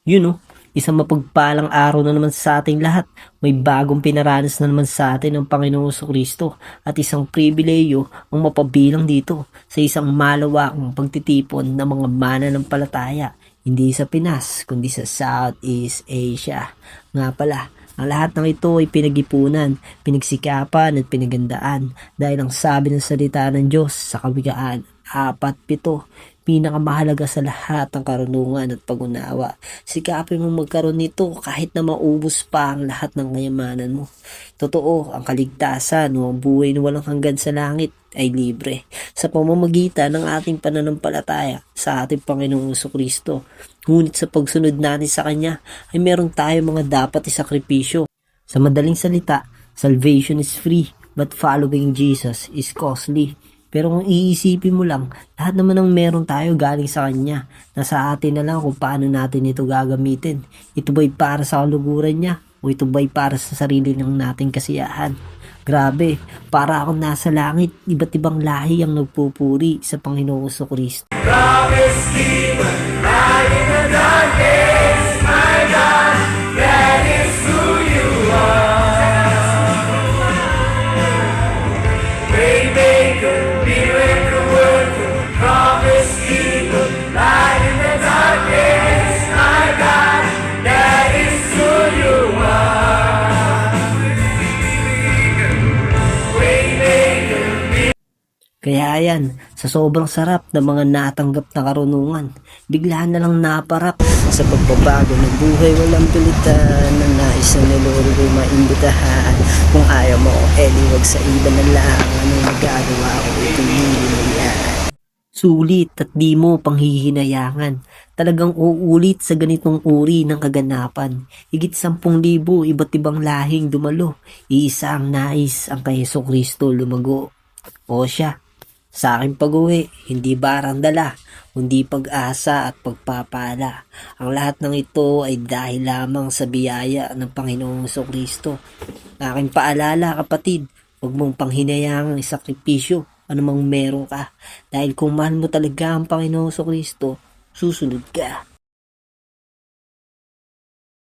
Yun know, isang mapagpalang araw na naman sa ating lahat. May bagong pinaranas na naman sa atin ng Panginoong Kristo at isang pribileyo ang mapabilang dito sa isang malawakang pagtitipon ng mga mananampalataya. Hindi sa Pinas, kundi sa Southeast Asia. Nga pala, ang lahat ng ito ay pinag-ipunan, pinagsikapan at pinagandaan dahil ang sabi ng salita ng Diyos sa Kawikaan 4:7, pinakamahalaga sa lahat ang karunungan at pag-unawa. Sikapin mong magkaroon nito kahit na maubos pa ang lahat ng kayamanan mo. Totoo, ang kaligtasan o ang buhay na walang hanggan sa langit ay libre sa pamamagitan ng ating pananampalataya sa ating Panginoong Kristo. Ngunit sa pagsunod natin sa Kanya ay meron tayo mga dapat isakripisyo. Sa madaling salita, salvation is free but following Jesus is costly. Pero kung iisipin mo lang, lahat naman ng meron tayo galing sa Kanya. Nasa atin na lang kung paano natin ito gagamitin. Ito ba'y para sa kaluguran niya o ito ba'y para sa sarili ng nating kasiyahan? Grabe, para akong nasa langit, iba't ibang lahi ang nagpupuri sa Panginoong Kristo. Promise keeper, light in the darkness, my God, that is who you are. Waymaker, miracle worker, promise keeper, light in the darkness, my God, that is who you are. Waymaker, Kaya yan, sa sobrang sarap ng mga natanggap na karunungan, bigla na lang naparap sa pagbabago ng buhay walang pilitan na nais na niluro ko'y maimbitahan. Kung ayaw mo, wag sa iba na lang, anong magagawa ko, ipinili mo yan. Sulit at di mo panghihinayangan. Talagang uulit sa ganitong uri ng kaganapan. Higit 10,000 iba't ibang lahing dumalo. Iisa ang nais ang kay Kristo lumago. O siya, sa aking pag-uwi, hindi barang dala, kundi pag-asa at pagpapala. Ang lahat ng ito ay dahil lamang sa biyaya ng Panginoong Kristo. Aking paalala kapatid, huwag mong panghinayangang isakripisyo anumang meron ka. Dahil kung mahal mo talaga ang Panginoong Kristo, susunod ka.